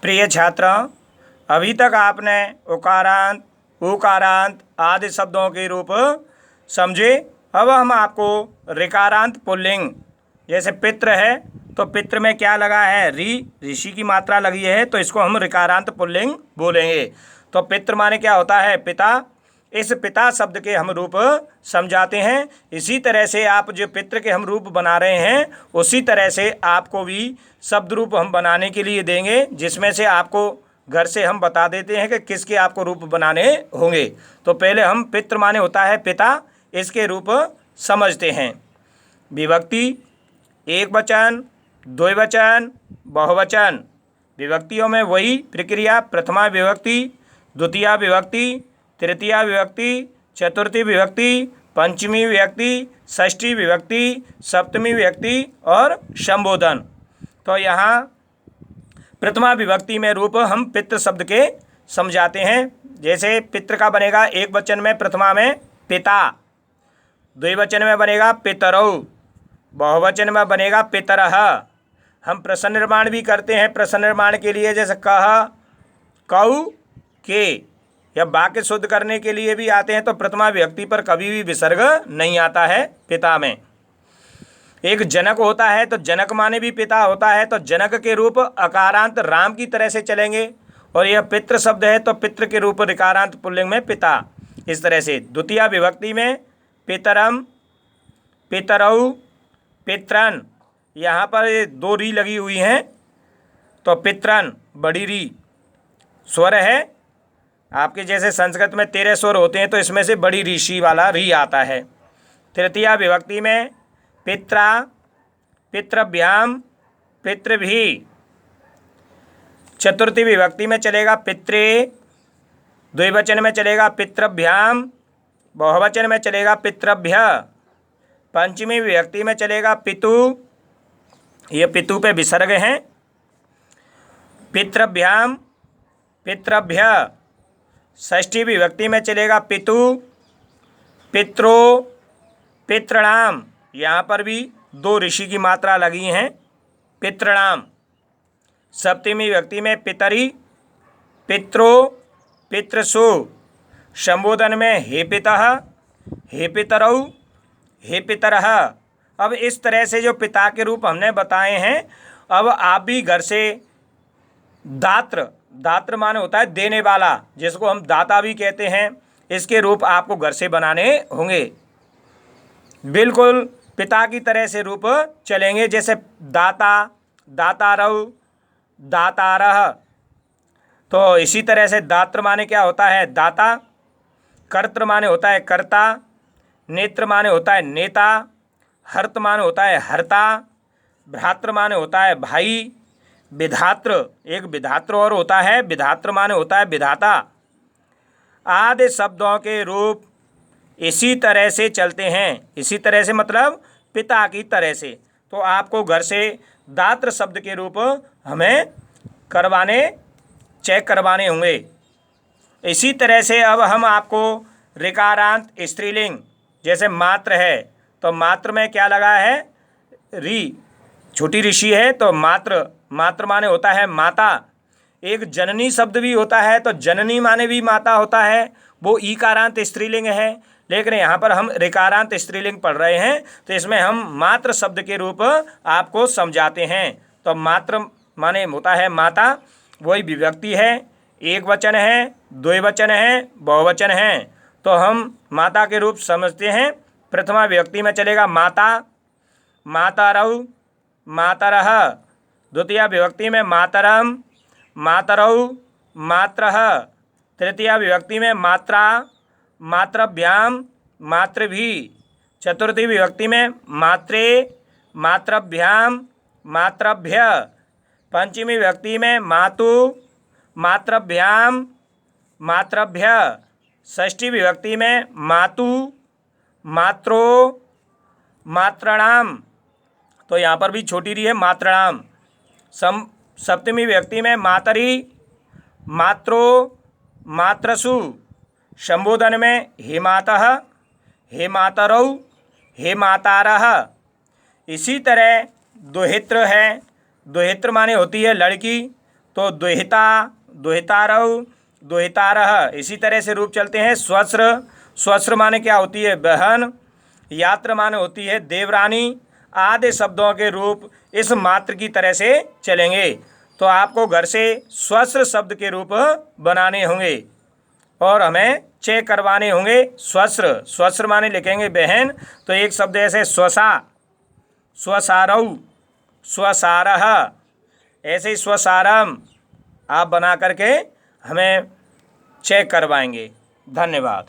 प्रिय छात्रों, अभी तक आपने उकारांत, उकारांत आदि शब्दों के रूप समझे। अब हम आपको ऋकारांत पुल्लिंग, जैसे पितृ है तो पितृ में क्या लगा है, ऋषि की मात्रा लगी है, तो इसको हम ऋकारांत पुल्लिंग बोलेंगे। तो पितृ माने क्या होता है, पिता। इस पिता शब्द के हम रूप समझाते हैं। इसी तरह से आप जो पितृ के हम रूप बना रहे हैं, उसी तरह से आपको भी शब्द रूप हम बनाने के लिए देंगे, जिसमें से आपको घर से हम बता देते हैं कि किसके आपको रूप बनाने होंगे। तो पहले हम पितृ माने होता है पिता, इसके रूप समझते हैं। विभक्ति, एक वचन, द्विवचन, बहुवचन। विभक्तियों में वही प्रक्रिया, प्रथमा विभक्ति, द्वितीया विभक्ति, तृतीया विभक्ति, चतुर्थी विभक्ति, पंचमी विभक्ति, षष्ठी विभक्ति, सप्तमी विभक्ति और संबोधन। तो यहाँ प्रथमा विभक्ति में रूप हम पितृ शब्द के समझाते हैं। जैसे पितृ का बनेगा एक वचन में, प्रथमा में पिता, द्विवचन में बनेगा पितरौ, बहुवचन में बनेगा पितरः। हम प्रश्न निर्माण भी करते हैं। प्रश्न निर्माण के लिए जैसे कह, कौ, के, या वाक्य शुद्ध करने के लिए भी आते हैं। तो प्रथमा विभक्ति पर कभी भी विसर्ग नहीं आता है पिता में। एक जनक होता है तो जनक माने भी पिता होता है, तो जनक के रूप अकारांत राम की तरह से चलेंगे। और यह पितृ शब्द है तो पितृ के रूप ऋकारांत पुल्लिंग में पिता। इस तरह से द्वितीया विभक्ति में पितरम, पितरौ, पित्रन। यहाँ पर दो री लगी हुई हैं, तो पित्रन बड़ी री स्वर है। आपके जैसे संस्कृत में 13 स्वर होते हैं, तो इसमें से बड़ी ऋषि वाला री आता है। तृतीया विभक्ति में पित्रा, पितृभ्याम, पितृभी। चतुर्थी विभक्ति में चलेगा पित्रे, द्विवचन में चलेगा पितृभ्याम, बहुवचन में चलेगा पितृभ्य। पंचमी विभक्ति में चलेगा पितु, ये पितु पे विसर्ग हैं, पितृभ्याम, पितृभ्य। षष्ठी विभक्ति में चलेगा पितु, पित्रो, पितृणाम। यहाँ पर भी दो ऋषि की मात्रा लगी हैं, पितृणाम। सप्तमी विभक्ति में पितरी, पित्रो, पितृसु। संबोधन में हे पितः, हे पितरौ, हे पितरः। अब इस तरह से जो पिता के रूप हमने बताए हैं, अब आप भी घर से दात्र, दात्र माने होता है देने वाला, जिसको हम दाता भी कहते हैं, इसके रूप आपको घर से बनाने होंगे। बिल्कुल पिता की तरह से रूप चलेंगे, जैसे दाता, दातारौ, दातारः। तो इसी तरह से दात्र माने क्या होता है, दाता। कर्तृ माने होता है कर्ता। नेत्र माने होता है नेता। हर्त माने होता है हर्ता। भ्रातृ माने होता है भाई। विधातृ, एक विधातृ और होता है, विधातृ माने होता है विधाता। आदि शब्दों के रूप इसी तरह से चलते हैं। इसी तरह से मतलब पिता की तरह से। तो आपको घर से दात्र शब्द के रूप हमें चेक करवाने होंगे। इसी तरह से अब हम आपको ऋकारांत स्त्रीलिंग, जैसे मात्र है तो मात्र में क्या लगा है, री, छोटी ऋषि है तो मात्र, मात्र माने होता है माता। एक जननी शब्द भी होता है, तो जननी माने भी माता होता है, वो ईकारांत स्त्रीलिंग है। लेकिन यहाँ पर हम ऋकारांत स्त्रीलिंग पढ़ रहे हैं, तो इसमें हम मात्र शब्द के रूप आपको समझाते हैं। तो मात्र माने होता है माता, वही विभक्ति है, एक वचन है, द्विवचन है, बहुवचन है। तो हम माता के रूप समझते हैं। प्रथमा विभक्ति में चलेगा माता, मातारौ, मातरः। द्वितीया विभक्ति में मातरम, मातरौ, मात्रः। तृतीया विभक्ति में मात्रा, मातृभ्याम, मातृभी। चतुर्थी विभक्ति में मात्रे, मातृभ्याम, मातृभ्य। पंचमी विभक्ति में मातु, मातृभ्याम, मातृभ्य। षष्ठी विभक्ति में मातु, मात्रो, मातृणाम। तो यहाँ पर भी छोटी री है मातृणाम। सप्तमी विभक्ति में मातरी, मात्रो, मातृसु। संबोधन में हे मातः, हे मातरौ, हे मातारः। इसी तरह दुहित्र है। दुहित्र माने होती है लड़की, तो दुहिता, दुहितारौ, दुहितारः, इसी तरह से रूप चलते हैं। स्वस्र, स्वस्र माने क्या होती है? बहन। यात्र माने होती है देवरानी। आदि शब्दों के रूप इस मात्र की तरह से चलेंगे। तो आपको घर से स्वस्र शब्द के रूप बनाने होंगे और हमें चेक करवाने होंगे। स्वस्र, स्वस्र माने लिखेंगे बहन, तो एक शब्द ऐसे स्वसा, स्वसारौ, स्वसारः, ऐसे ही स्वसारम आप बना करके हमें चेक करवाएंगे। धन्यवाद।